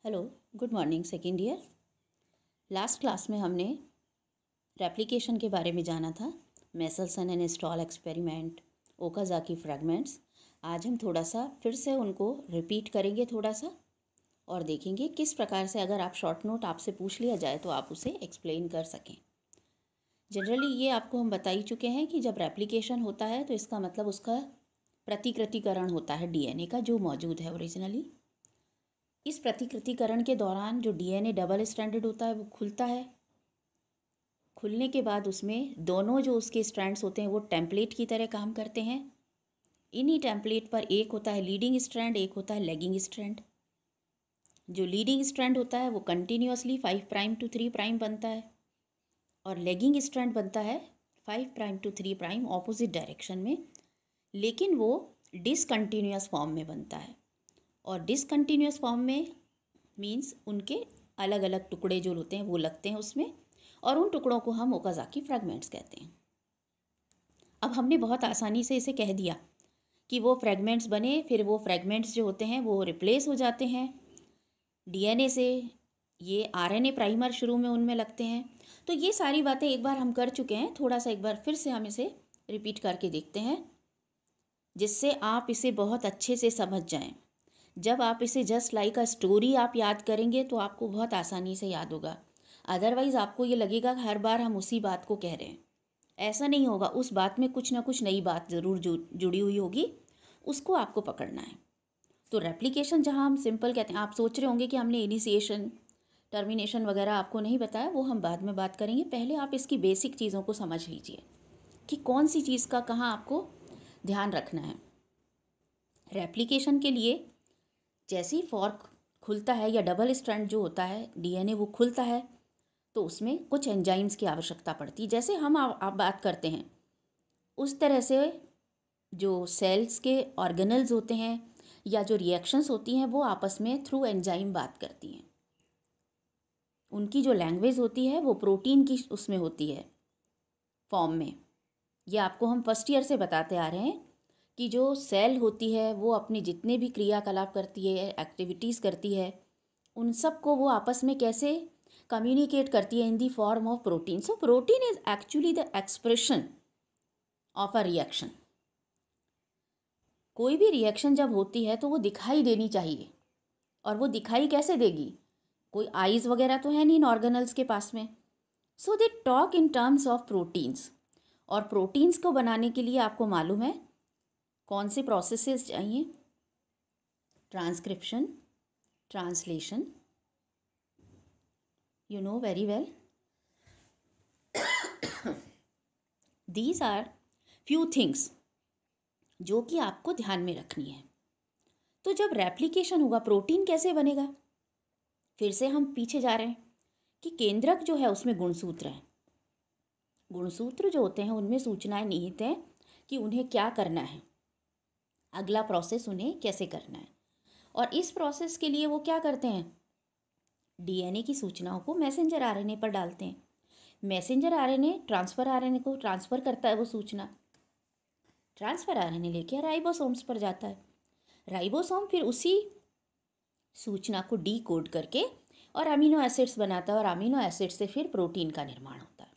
Hello, good morning second year. Last class में हमने replication के बारे में जाना था, Meselson and stall experiment, Okazaki fragments. आज हम थोड़ा सा फिर से उनको रिपीट करेंगे थोड़ा सा और देखेंगे किस प्रकार से अगर आप शॉर्ट नोट आपसे पूछ लिया जाए तो आप उसे एक्सप्लेन कर सकें। जनरली ये आपको हम बता ही चुके हैं कि जब रेप्लिकेशन होता है तो इसका मतलब उसका प्रतिकृतिकरण होता है डीएनए का जो मौजूद है ओरिजिनली। इस प्रतिकृतिकरण के दौरान जो डीएनए डबल स्ट्रैंडेड होता है वो खुलता है। खुलने के बाद उसमें दोनों जो उसके स्ट्रैंड्स होते हैं वो टेम्पलेट की तरह काम करते हैं। इन्हीं टेम्पलेट पर एक होता है लीडिंग स्ट्रैंड, एक होता है लैगिंग स्ट्रैंड। जो लीडिंग स्ट्रैंड होता है वो कंटिन्यूअसली 5 प्राइम टू 3 प्राइम बनता है और लैगिंग स्ट्रैंड बनता है 5 prime to 3 prime opposite direction में, लेकिन वो डिसकंटिन्यूअस फॉर्म में बनता है। और डिसकंटिन्यूअस फॉर्म में मीन्स उनके अलग अलग टुकड़े जो होते हैं वो लगते हैं उसमें, और उन टुकड़ों को हम ओकाज़ाकी फ्रैगमेंट्स कहते हैं। अब हमने बहुत आसानी से इसे कह दिया कि वो फ्रैगमेंट्स बने, फिर वो फ्रैगमेंट्स जो होते हैं वो रिप्लेस हो जाते हैं डीएनए से। ये आरएनए प्राइमर शुरू में उनमें लगते हैं। तो ये सारी बातें एक बार हम कर चुके हैं, थोड़ा सा एक बार फिर से हम इसे रिपीट करके देखते हैं जिससे आप इसे बहुत अच्छे से समझ जाएं। जब आप इसे जस्ट लाइक अ स्टोरी आप याद करेंगे तो आपको बहुत आसानी से याद होगा। अदरवाइज़ आपको ये लगेगा कि हर बार हम उसी बात को कह रहे हैं। ऐसा नहीं होगा, उस बात में कुछ ना कुछ नई बात ज़रूर जुड़ी हुई होगी, उसको आपको पकड़ना है। तो रेप्लिकेशन जहाँ हम सिंपल कहते हैं, आप सोच रहे होंगे कि हमने इनिशिएशन टर्मिनेशन वगैरह आपको नहीं बताया, वो हम बाद में बात करेंगे। पहले आप इसकी बेसिक चीज़ों को समझ लीजिए कि कौन सी चीज़ का कहाँ आपको ध्यान रखना है। रेप्लिकेशन के लिए जैसे ही फॉर्क खुलता है या डबल स्ट्रैंड जो होता है डीएनए वो खुलता है तो उसमें कुछ एंजाइम्स की आवश्यकता पड़ती है। जैसे हम आप बात करते हैं उस तरह से जो सेल्स के ऑर्गेनल्स होते हैं या जो रिएक्शंस होती हैं वो आपस में थ्रू एंजाइम बात करती हैं। उनकी जो लैंग्वेज होती है वो प्रोटीन की उसमें होती है फॉर्म में। ये आपको हम फर्स्ट ईयर से बताते आ रहे हैं कि जो सेल होती है वो अपने जितने भी क्रियाकलाप करती है, एक्टिविटीज़ करती है, उन सब को वो आपस में कैसे कम्युनिकेट करती है in the form of protein. So protein is actually the expression of a reaction. कोई भी रिएक्शन जब होती है तो वो दिखाई देनी चाहिए, और वो दिखाई कैसे देगी? कोई आइज़ वगैरह तो है नहीं इन ऑर्गेनल्स के पास में। So they talk in terms of proteins. और प्रोटीन्स को बनाने के लिए आपको मालूम है कौन से प्रोसेसेस चाहिए? Transcription, translation, you know very well. These are few things जो कि आपको ध्यान में रखनी है। तो जब रेप्लिकेशन होगा प्रोटीन कैसे बनेगा? फिर से हम पीछे जा रहे हैं कि केंद्रक जो है उसमें गुणसूत्र है। गुणसूत्र जो होते हैं उनमें सूचनाएं निहित हैं कि उन्हें क्या करना है, अगला प्रोसेस उन्हें कैसे करना है। और इस प्रोसेस के लिए वो क्या करते हैं? डीएनए की सूचनाओं को मैसेंजर आरएनए पर डालते हैं। मैसेंजर आरएनए ट्रांसफ़र आरएनए को ट्रांसफ़र करता है वो सूचना। ट्रांसफ़र आरएनए लेके राइबोसोम्स पर जाता है। राइबोसोम फिर उसी सूचना को डीकोड करके और अमीनो एसिड्स बनाता है, और अमीनो एसिड से फिर प्रोटीन का निर्माण होता है।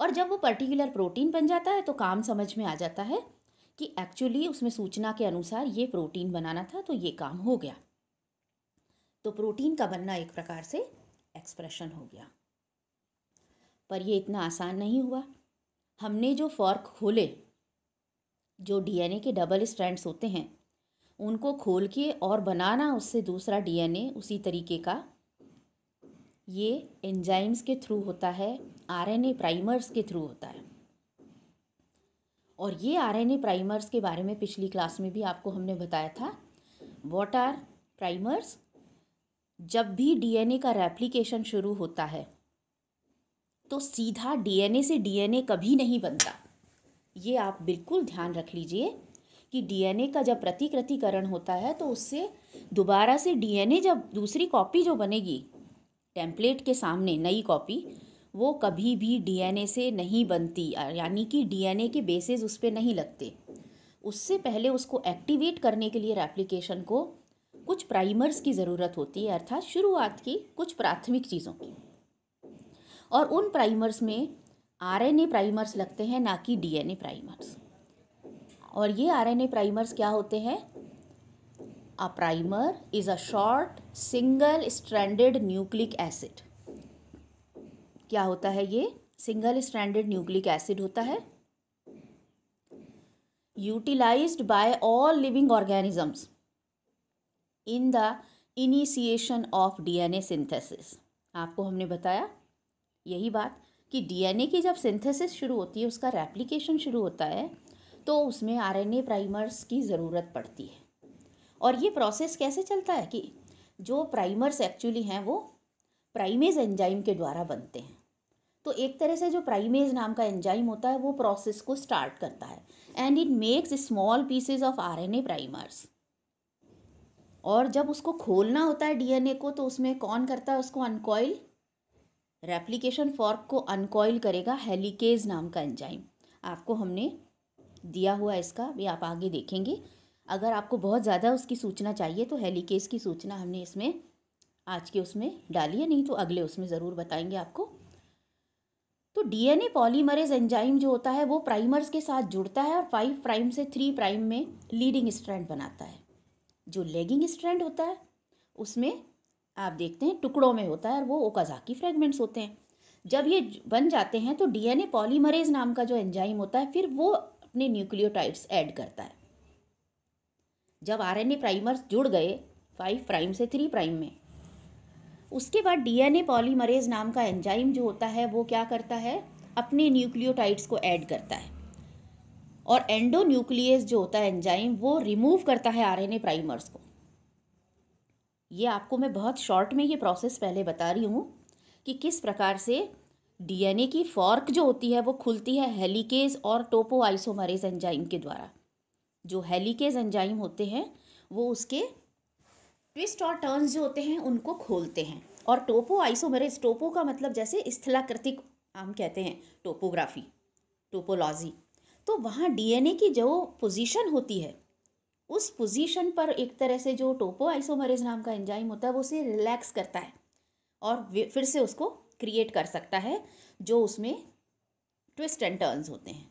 और जब वो पर्टिकुलर प्रोटीन बन जाता है तो काम समझ में आ जाता है कि एक्चुअली उसमें सूचना के अनुसार ये प्रोटीन बनाना था, तो ये काम हो गया। तो प्रोटीन का बनना एक प्रकार से एक्सप्रेशन हो गया। पर ये इतना आसान नहीं हुआ। हमने जो फॉर्क खोले, जो डीएनए के डबल स्ट्रैंड्स होते हैं उनको खोल के और बनाना उससे दूसरा डीएनए उसी तरीके का, ये एंजाइम्स के थ्रू होता है, आरएनए प्राइमर्स के थ्रू होता है। और ये आरएनए प्राइमर्स के बारे में पिछली क्लास में भी आपको हमने बताया था। What are primers? जब भी डीएनए का रेप्लिकेशन शुरू होता है तो सीधा डीएनए से डीएनए कभी नहीं बनता। ये आप बिल्कुल ध्यान रख लीजिए कि डीएनए का जब प्रतिकृतिकरण होता है तो उससे दोबारा से डीएनए जब दूसरी कॉपी जो बनेगी टेम्पलेट के सामने, नई कॉपी, वो कभी भी डीएनए से नहीं बनती, यानी कि डीएनए के बेसिस उस पर नहीं लगते। उससे पहले उसको एक्टिवेट करने के लिए रेप्लिकेशन को कुछ प्राइमर्स की ज़रूरत होती है, अर्थात शुरुआत की कुछ प्राथमिक चीज़ों की, और उन प्राइमर्स में आरएनए प्राइमर्स लगते हैं, ना कि डीएनए प्राइमर्स। और ये आरएनए प्राइमर्स क्या होते हैं? A primer is a short single stranded nucleic acid. क्या होता है ये? सिंगल स्ट्रैंडेड न्यूक्लिक एसिड होता है, utilized by all living organisms in the initiation of DNA synthesis. आपको हमने बताया यही बात कि डीएनए की जब सिंथेसिस शुरू होती है, उसका रेप्लिकेशन शुरू होता है, तो उसमें आरएनए प्राइमर्स की ज़रूरत पड़ती है। और ये प्रोसेस कैसे चलता है कि जो प्राइमर्स एक्चुअली हैं वो प्राइमेज एंजाइम के द्वारा बनते हैं। तो एक तरह से जो प्राइमेज नाम का एंजाइम होता है वो प्रोसेस को स्टार्ट करता है, and it makes small pieces of RNA primers. और जब उसको खोलना होता है डीएनए को, तो उसमें कौन करता है उसको? अनकॉइल। रेप्लिकेशन फॉर्क को अनकॉइल करेगा हेलिकेज नाम का एंजाइम। आपको हमने दिया हुआ इसका भी, आप आगे देखेंगे। अगर आपको बहुत ज़्यादा उसकी सूचना चाहिए तो हेलिकेज की सूचना हमने इसमें आज के उसमें डाली है, नहीं तो अगले उसमें ज़रूर बताएंगे आपको। तो डीएनए पॉलीमरेज एंजाइम जो होता है वो प्राइमर्स के साथ जुड़ता है और 5 प्राइम से 3 प्राइम में लीडिंग स्ट्रैंड बनाता है। जो लेगिंग स्ट्रैंड होता है उसमें आप देखते हैं टुकड़ों में होता है और वो ओकाज़ाकी फ्रेगमेंट्स होते हैं। जब ये बन जाते हैं तो डीएनए पॉलीमरेज नाम का जो एंजाइम होता है फिर वो अपने न्यूक्लियोटाइड्स ऐड करता है। जब आरएनए प्राइमर्स जुड़ गए 5 प्राइम से 3 प्राइम में, उसके बाद डीएनए पॉलीमरेज नाम का एंजाइम जो होता है वो क्या करता है? अपने न्यूक्लियोटाइड्स को ऐड करता है, और एंडोन्यूक्लियस जो होता है एंजाइम वो रिमूव करता है आरएनए प्राइमर्स को। ये आपको मैं बहुत शॉर्ट में ये प्रोसेस पहले बता रही हूँ कि किस प्रकार से डीएनए की फॉर्क जो होती है वो खुलती है हेलिकेज और टोपोआइसोमरेज एंजाइम के द्वारा। जो हेलिकेज एंजाइम होते हैं वो उसके ट्विस्ट और टर्न्स जो होते हैं उनको खोलते हैं, और टोपोआइसोमरेज, टोपो का मतलब जैसे स्थलाकृतिक हम कहते हैं, टोपोग्राफी, टोपोलॉजी, तो वहाँ डीएनए की जो पोजीशन होती है उस पोजीशन पर एक तरह से जो टोपोआइसोमरेज नाम का एंजाइम होता है वो उसे रिलैक्स करता है और फिर से उसको क्रिएट कर सकता है जो उसमें ट्विस्ट एंड टर्न्स होते हैं।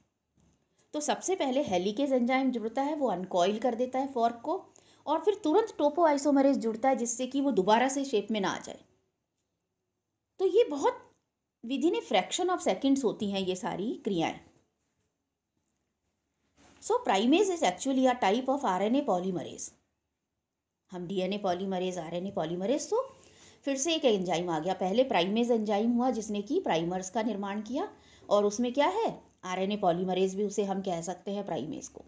तो सबसे पहले हेलिकेज एंजाइम जुड़ता है, वो अनकॉइल कर देता है फॉर्क को, और फिर तुरंत टोपोआइसोमरेज जुड़ता है जिससे कि वो दोबारा से शेप में ना आ जाए। तो ये बहुत within a fraction of seconds होती हैं ये सारी क्रियाएं। So primase is actually a type of RNA polymerase. हम डीएनए पॉलीमरेज, आरएनए पॉलीमरेज, तो फिर से एक एंजाइम आ गया। पहले प्राइमेज एंजाइम हुआ जिसने कि प्राइमर्स का निर्माण किया, और उसमें क्या है? आरएनए पॉलीमरेज भी उसे हम कह सकते हैं प्राइमेज को।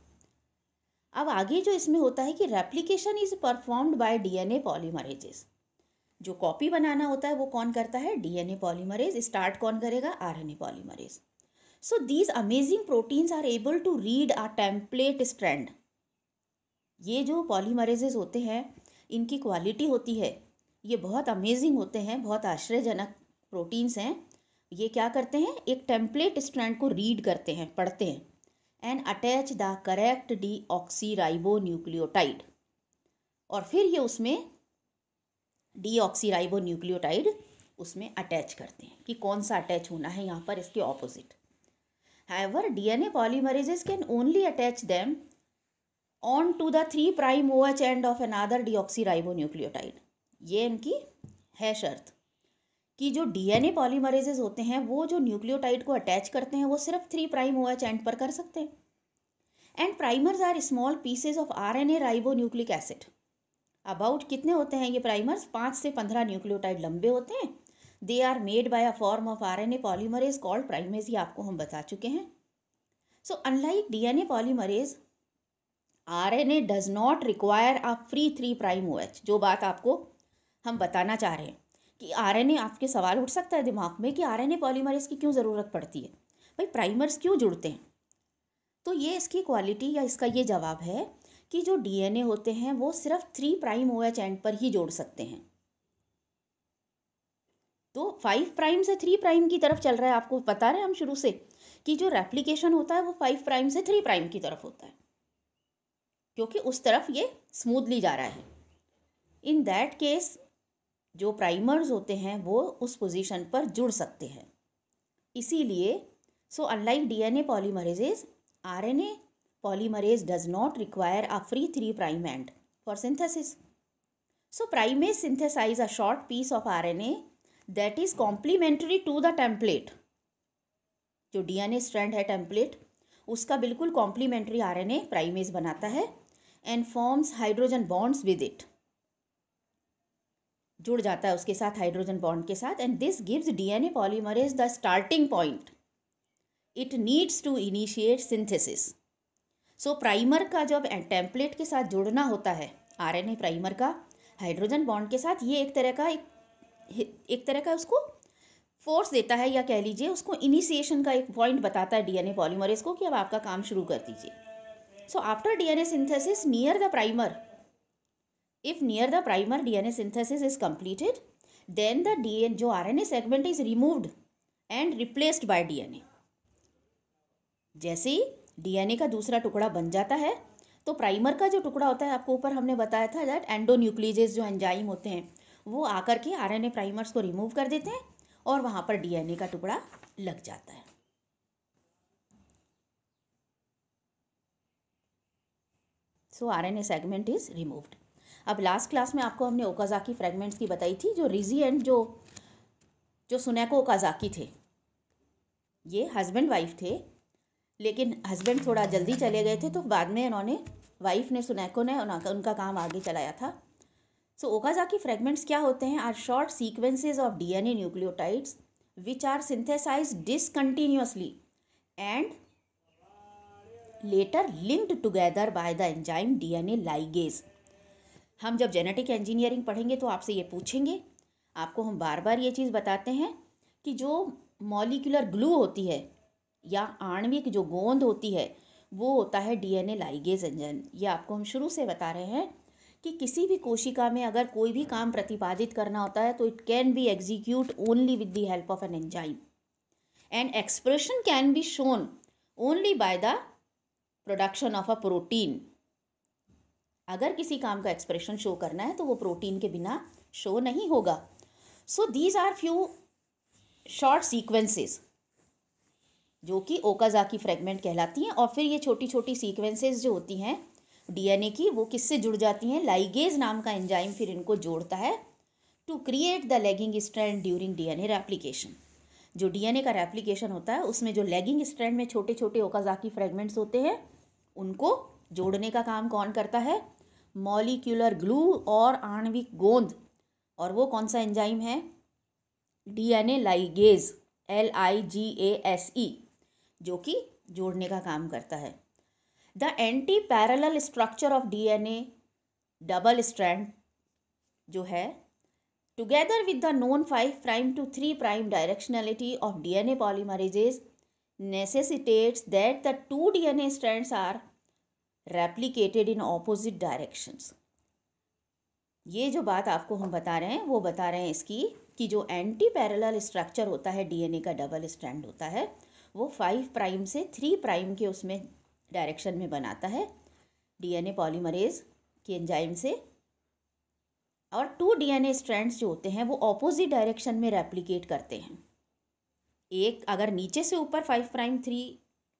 अब आगे जो इसमें होता है कि replication is performed by DNA polymerases. जो कॉपी बनाना होता है वो कौन करता है? DNA polymerase. स्टार्ट कौन करेगा? RNA polymerase. So these amazing proteins are able to read a template strand. ये जो पॉलीमरेजेस होते हैं इनकी क्वालिटी होती है, ये बहुत अमेजिंग होते हैं, बहुत आश्चर्यजनक प्रोटीन्स हैं। ये क्या करते हैं? एक टेम्पलेट स्ट्रैंड को रीड करते हैं, पढ़ते हैं, and attach the correct deoxyribo nucleotide, और फिर ये उसमें डीऑक्सीराइबो न्यूक्लियोटाइड उसमें अटैच करते हैं कि कौन सा अटैच होना है यहाँ पर, इसके opposite. However, DNA polymerases can only attach them on to the 3' OH end of another deoxyribonucleotide. ये इनकी है शर्त कि जो डीएनए पॉलीमरेजेस होते हैं वो जो न्यूक्लियोटाइड को अटैच करते हैं वो सिर्फ 3' OH एंड पर कर सकते हैं। And primers are small pieces of RNA ribonucleic acid. About कितने होते हैं ये प्राइमर्स? 5 से 15 न्यूक्लियोटाइड लंबे होते हैं। They are made by a form of RNA polymerase called primase. ये आपको हम बता चुके हैं। So unlike DNA polymerase, RNA does not require a free 3' OH। जो बात आपको हम बताना चाह रहे हैं कि आरएनए, आपके सवाल उठ सकता है दिमाग में कि आरएनए पॉलीमरेज की क्यों ज़रूरत पड़ती है भाई, प्राइमर्स क्यों जुड़ते हैं? तो ये इसकी क्वालिटी या इसका ये जवाब है कि जो डीएनए होते हैं वो सिर्फ 3' OH एंड पर ही जोड़ सकते हैं। तो 5' से 3' की तरफ चल रहा है। आपको बता रहे हैं हम शुरू से कि जो रेप्लिकेशन होता है वो 5' से 3' की तरफ होता है, क्योंकि उस तरफ ये स्मूथली जा रहा है। इन दैट केस जो प्राइमर्स होते हैं वो उस पोजीशन पर जुड़ सकते हैं। इसीलिए सो unlike DNA polymerases, RNA polymerase does not require a free 3' end for synthesis. So primase synthesize a short piece of RNA that is complementary to the template. जो DNA strand है template, उसका बिल्कुल complementary RNA primase बनाता है and forms hydrogen bonds with it. जुड़ जाता है उसके साथ हाइड्रोजन बॉन्ड के साथ, and this gives DNA polymerase the starting point it needs to initiate synthesis. So primer का जब टेम्पलेट के साथ जुड़ना होता है, आरएनए प्राइमर का हाइड्रोजन बॉन्ड के साथ, ये एक तरह का उसको फोर्स देता है, या कह लीजिए उसको इनिशिएशन का एक पॉइंट बताता है डीएनए पॉलीमरेज को कि अब आपका काम शुरू कर दीजिए। So after DNA synthesis near the primer, if near the primer DNA synthesis is completed, then the DNA जो RNA segment is removed and replaced by DNA. जैसे ही डीएनए का दूसरा टुकड़ा बन जाता है तो प्राइमर का जो टुकड़ा होता है, आपको ऊपर हमने बताया था दैट एंडोन्यूक्लियेज जो एंजाइम होते हैं वो आकर के आरएनए प्राइमर्स को रिमूव कर देते हैं और वहाँ पर डीएनए का टुकड़ा लग जाता है। सो आरएनए सेगमेंट इज रिमूव्ड। अब लास्ट क्लास में आपको हमने ओकाजाकी फ्रेगमेंट्स की बताई थी। जो रिजी एंड जो सुनेको ओकाजाकी थे, ये हस्बैंड वाइफ थे, लेकिन हस्बैंड थोड़ा जल्दी चले गए थे तो बाद में उन्होंने वाइफ ने सुनेको ने उनका काम आगे चलाया था। सो ओकाजाकी फ्रेगमेंट्स क्या होते हैं? Are short sequences of DNA nucleotides which are synthesized discontinuously and later linked together by the enzyme DNA ligase. हम जब जेनेटिक इंजीनियरिंग पढ़ेंगे तो आपसे ये पूछेंगे, आपको हम बार बार ये चीज़ बताते हैं कि जो मॉलिक्यूलर ग्लू होती है या आणविक जो गोंद होती है वो होता है डीएनए लाइगेज एंजाइम। ये आपको हम शुरू से बता रहे हैं कि किसी भी कोशिका में अगर कोई भी काम प्रतिपादित करना होता है तो it can be execute only with the help of an enzyme and expression can be shown only by the production of a protein. अगर किसी काम का एक्सप्रेशन शो करना है तो वो प्रोटीन के बिना शो नहीं होगा। So these are few short sequences जो कि ओकाजाकी फ्रेगमेंट कहलाती हैं। और फिर ये छोटी छोटी सीक्वेंसेस जो होती हैं डीएनए की, वो किससे जुड़ जाती हैं? लाइगेज नाम का एंजाइम फिर इनको जोड़ता है to create the lagging strand during DNA replication. जो डीएनए का रेप्लिकेशन होता है उसमें जो लैगिंग स्ट्रैंड में छोटे छोटे ओकाजाकी फ्रेगमेंट्स होते हैं उनको जोड़ने का काम कौन करता है? मॉलिक्यूलर ग्लू और आणविक गोंद। और वो कौन सा एंजाइम है? डीएनए लाइगेज, LIGASE, जो कि जोड़ने का काम करता है। The anti parallel structure of DNA double strand जो है together with the known 5' to 3' directionality of DNA polymerases necessitates that the 2 DNA strands are replicated in opposite directions. ये जो बात आपको हम बता रहे हैं वो बता रहे हैं इसकी कि जो एंटी पैरेलल स्ट्रक्चर होता है डीएनए का डबल स्ट्रैंड होता है वो 5' से 3' के उसमें डायरेक्शन में बनाता है डीएनए पॉलीमरेज के एंजाइम से, और 2 डीएनए स्ट्रैंड्स जो होते हैं वो ऑपोजिट डायरेक्शन में रेप्लिकेट करते हैं। एक अगर नीचे से ऊपर 5' 3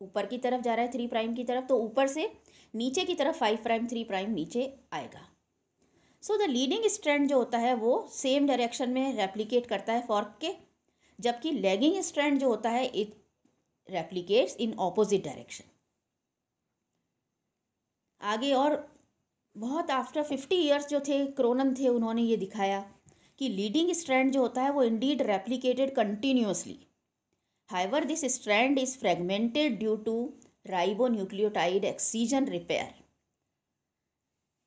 ऊपर की तरफ जा रहा है 3' की तरफ, तो ऊपर से नीचे की तरफ 5' 3' नीचे आएगा। सो द लीडिंग स्ट्रैंड जो होता है वो सेम डायरेक्शन में रेप्लिकेट करता है फॉर्क के, जबकि लैगिंग स्ट्रैंड जो होता है it replicates in opposite direction. आगे और बहुत आफ्टर 50 ईयर्स जो थे क्रोनन थे, उन्होंने ये दिखाया कि लीडिंग स्ट्रैंड जो होता है वो indeed replicated continuously. However this strand is fragmented due to ribonucleotide excision repair.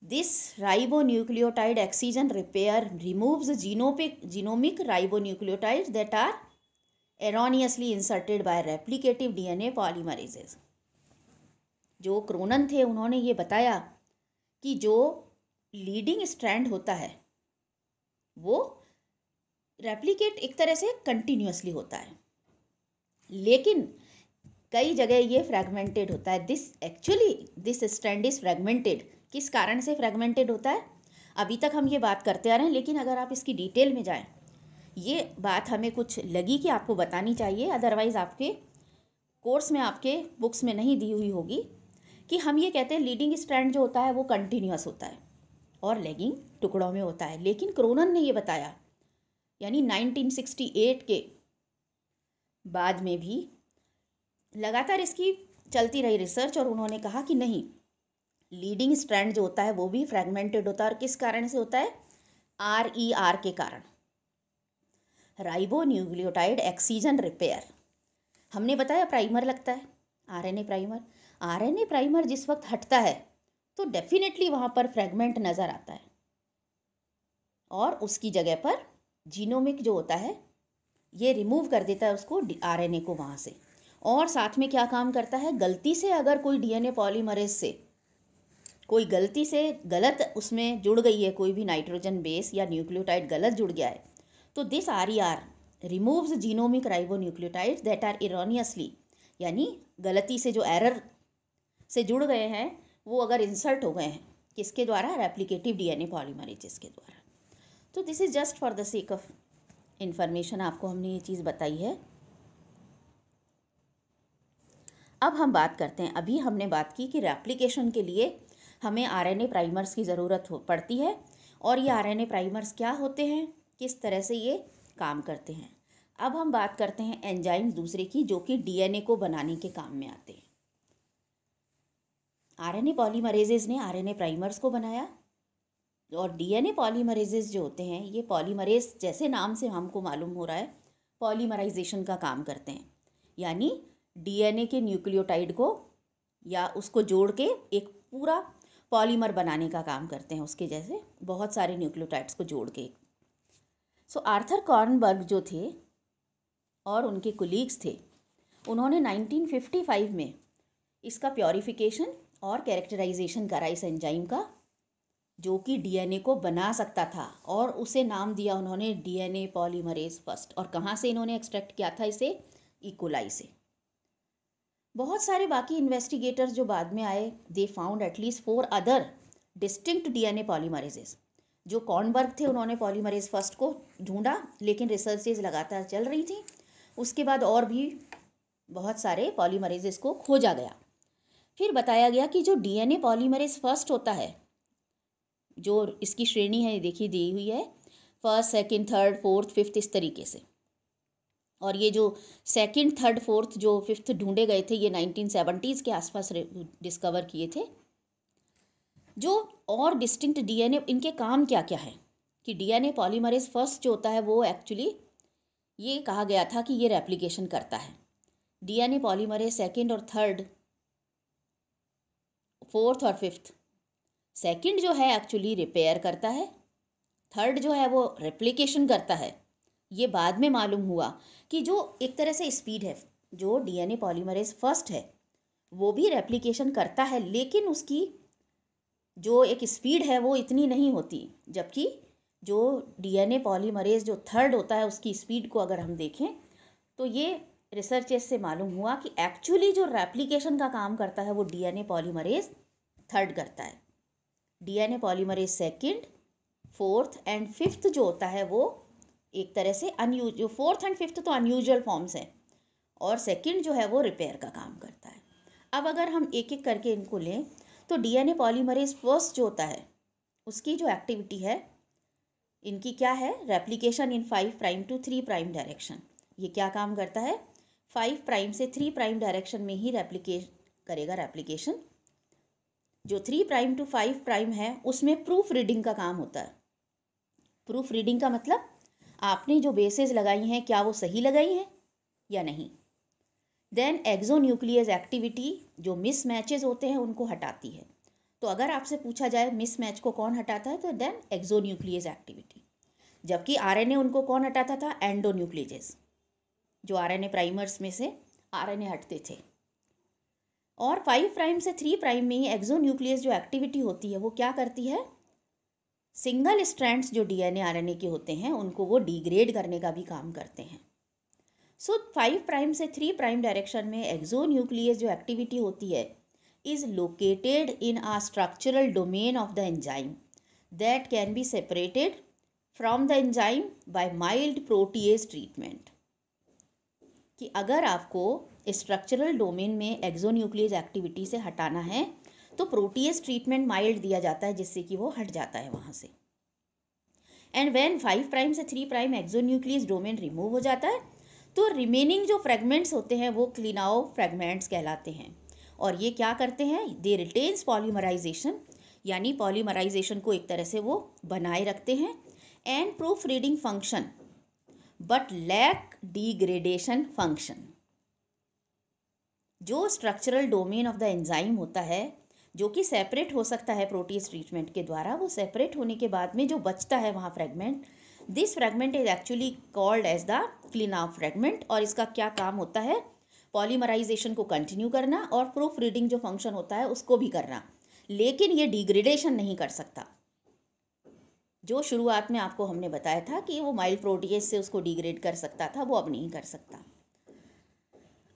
This ribonucleotide excision repair removes genomic ribonucleotides that are erroneously inserted by replicative DNA polymerases. जो क्रोनन थे उन्होंने ये बताया कि जो लीडिंग स्ट्रैंड होता है वो रेप्लिकेट एक तरह से कंटिन्यूअसली होता है, लेकिन कई जगह ये फ्रेगमेंटेड होता है। This strand is fragmented. किस कारण से फ्रेगमेंटेड होता है? अभी तक हम ये बात करते आ रहे हैं, लेकिन अगर आप इसकी डिटेल में जाएं, ये बात हमें कुछ लगी कि आपको बतानी चाहिए, अदरवाइज़ आपके कोर्स में, आपके बुक्स में नहीं दी हुई होगी, कि हम ये कहते हैं लीडिंग स्ट्रैंड जो होता है वो कंटिन्यूअस होता है और लैगिंग टुकड़ों में होता है। लेकिन क्रोनन ने ये बताया, यानी 1968 के बाद में भी लगातार इसकी चलती रही रिसर्च, और उन्होंने कहा कि नहीं, लीडिंग स्ट्रैंड जो होता है वो भी फ्रेगमेंटेड होता है। और किस कारण से होता है? RER के कारण, राइबो न्यूक्लियोटाइड एक्सीजन रिपेयर। हमने बताया प्राइमर लगता है, RNA प्राइमर। RNA प्राइमर जिस वक्त हटता है तो डेफिनेटली वहाँ पर फ्रेगमेंट नज़र आता है, और उसकी जगह पर जीनोमिक जो होता है ये रिमूव कर देता है उसको, RNA को वहाँ से। और साथ में क्या काम करता है, गलती से अगर कोई DNA पॉलीमरेज से कोई गलती से गलत उसमें जुड़ गई है, कोई भी नाइट्रोजन बेस या न्यूक्लियोटाइड गलत जुड़ गया है, तो this RER removes genomic ribonucleotides that are erroneously, यानी गलती से जो एरर से जुड़ गए हैं वो अगर इंसर्ट हो गए हैं, किसके द्वारा? रेप्लिकेटिव DNA पॉलीमरेजेस के द्वारा। तो this is just for the sake of information, आपको हमने ये चीज़ बताई है। अब हम बात करते हैं, अभी हमने बात की कि रेप्लिकेशन के लिए हमें RNA प्राइमर्स की ज़रूरत पड़ती है, और ये RNA प्राइमर्स क्या होते हैं, किस तरह से ये काम करते हैं। अब हम बात करते हैं एंजाइम्स दूसरे की, जो कि DNA को बनाने के काम में आते हैं। RNA पॉलीमरेजेस ने RNA प्राइमर्स को बनाया, और DNA पॉलीमरेजेस जो होते हैं ये पॉलीमरेज, जैसे नाम से हमको मालूम हो रहा है, पॉलीमराइजेशन का काम करते हैं, यानी DNA के न्यूक्लियोटाइड को या उसको जोड़ के एक पूरा पॉलीमर बनाने का काम करते हैं, उसके जैसे बहुत सारे न्यूक्लियोटाइड्स को जोड़ के। सो आर्थर कॉर्नबर्ग जो थे और उनके कोलीग्स थे, उन्होंने 1955 में इसका प्योरीफिकेशन और कैरेक्टराइजेशन करा इस एंजाइम का, जो कि DNA को बना सकता था, और उसे नाम दिया उन्होंने DNA पॉलीमरेज फर्स्ट। और कहाँ से इन्होंने एक्सट्रैक्ट किया था इसे? इकोलाई से। बहुत सारे बाकी इन्वेस्टिगेटर्स जो बाद में आए, they found at least 4 other distinct DNA polymerases. जो कॉर्नबर्ग थे उन्होंने पॉलीमरेज फर्स्ट को ढूंढा, लेकिन रिसर्चेज लगातार चल रही थी। उसके बाद और भी बहुत सारे पॉलीमरेजेस को खोजा गया। फिर बताया गया कि जो DNA पॉलीमरेज फर्स्ट होता है, जो इसकी श्रेणी है देखिए दी हुई है, first, second, third, fourth, fifth, इस तरीके से। और ये जो सेकंड, थर्ड, फोर्थ, जो फिफ्थ ढूंढे गए थे, ये 1970s के आसपास डिस्कवर किए थे। जो और डिस्टिंक्ट DNA, इनके काम क्या क्या है कि DNA पॉलीमरेज फर्स्ट जो होता है वो एक्चुअली ये कहा गया था कि ये रेप्लिकेशन करता है। DNA पॉलीमरेज सेकंड और थर्ड, फोर्थ और फिफ्थ, सेकंड जो है एक्चुअली रिपेयर करता है, थर्ड जो है वो रेप्लिकेशन करता है। ये बाद में मालूम हुआ कि जो एक तरह से स्पीड है, जो DNA पॉलीमरेज फर्स्ट है वो भी रेप्लिकेशन करता है, लेकिन उसकी जो एक स्पीड है वो इतनी नहीं होती, जबकि जो DNA पॉलीमरेज जो थर्ड होता है उसकी स्पीड को अगर हम देखें तो ये रिसर्चेस से मालूम हुआ कि एक्चुअली जो रेप्लिकेशन का काम करता है वो DNA पॉलीमरेज थर्ड करता है। DNA polymerase second, fourth and fifth जो होता है वो एक तरह से जो फोर्थ एंड फिफ्थ तो अनयूजुअल फॉर्म्स हैं, और सेकंड जो है वो रिपेयर का काम करता है। अब अगर हम एक एक करके इनको लें तो DNA पॉलीमरेज फर्स्ट जो होता है उसकी जो एक्टिविटी है, इनकी क्या है? Replication in 5 prime to 3 prime direction. ये क्या काम करता है? 5 प्राइम से 3 प्राइम डायरेक्शन में ही करेगा रेप्लिकेशन। जो 3 प्राइम टू 5 प्राइम है उसमें प्रूफ रीडिंग का काम होता है। प्रूफ रीडिंग का मतलब आपने जो बेसेस लगाई हैं क्या वो सही लगाई हैं या नहीं। देन एक्सोन्यूक्लियस एक्टिविटी, जो मिस मैचेज होते हैं उनको हटाती है। तो अगर आपसे पूछा जाए मिस मैच को कौन हटाता है, तो देन एक्सोन्यूक्लियस एक्टिविटी। जबकि RNA उनको कौन हटाता था? एंडोन्यूक्लियस, जो RNA प्राइमर्स में से RNA हटते थे। और 5 प्राइम से 3 प्राइम में ही एक्सोन्यूक्लियस जो एक्टिविटी होती है वो क्या करती है? सिंगल स्ट्रैंड्स जो DNA RNA के होते हैं उनको वो डिग्रेड करने का भी काम करते हैं। सो 5 प्राइम से 3 प्राइम डायरेक्शन में एक्सोन्यूक्लियस जो एक्टिविटी होती है is located in a structural domain of the enzyme. that can be separated from the enzyme by mild protease treatment। कि अगर आपको स्ट्रक्चरल डोमेन में एक्सोन्यूक्लियस एक्टिविटी से हटाना है तो प्रोटीएस ट्रीटमेंट माइल्ड दिया जाता है, जिससे कि वो हट जाता है वहाँ से। एंड व्हेन 5 प्राइम से 3 प्राइम एक्सोन्यूक्लियस डोमेन रिमूव हो जाता है तो रिमेनिंग जो फ्रेगमेंट्स होते हैं वो क्लिनाओ फ्रेगमेंट्स कहलाते हैं। और ये क्या करते हैं, दे रिटेन्स पॉलीमराइजेशन, यानी पॉलीमराइजेशन को एक तरह से वो बनाए रखते हैं, and proof reading function but lack degradation function. जो structural domain of the enzyme होता है जो कि सेपरेट हो सकता है प्रोटीज ट्रीटमेंट के द्वारा, वो सेपरेट होने के बाद में जो बचता है वहाँ fragment, this fragment is actually called as the Klenow fragment. और इसका क्या काम होता है, पॉलीमराइजेशन को कंटिन्यू करना और प्रूफ रीडिंग जो फंक्शन होता है उसको भी करना, लेकिन ये डिग्रेडेशन नहीं कर सकता। जो शुरुआत में आपको हमने बताया था कि वो माइल्ड प्रोटीएज से उसको डिग्रेड कर सकता था, वो अब नहीं कर सकता।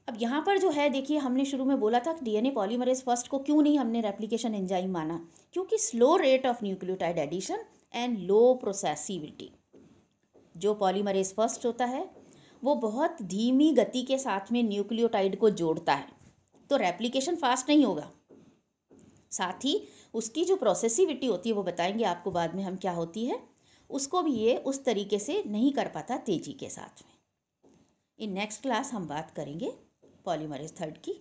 अब यहाँ पर जो है देखिए, हमने शुरू में बोला था कि डीएनए पॉलीमरेज फर्स्ट को क्यों नहीं हमने रेप्लिकेशन एंजाइम माना, क्योंकि slow rate of nucleotide addition and low processivity. जो पॉलीमरेज फर्स्ट होता है वो बहुत धीमी गति के साथ में न्यूक्लियोटाइड को जोड़ता है, तो रेप्लिकेशन फास्ट नहीं होगा। साथ ही उसकी जो प्रोसेसिविटी होती है वो बताएंगे आपको बाद में हम क्या होती है, उसको भी ये उस तरीके से नहीं कर पाता तेजी के साथ में। इन नेक्स्ट क्लास हम बात करेंगे पॉलीमरेज थर्ड की।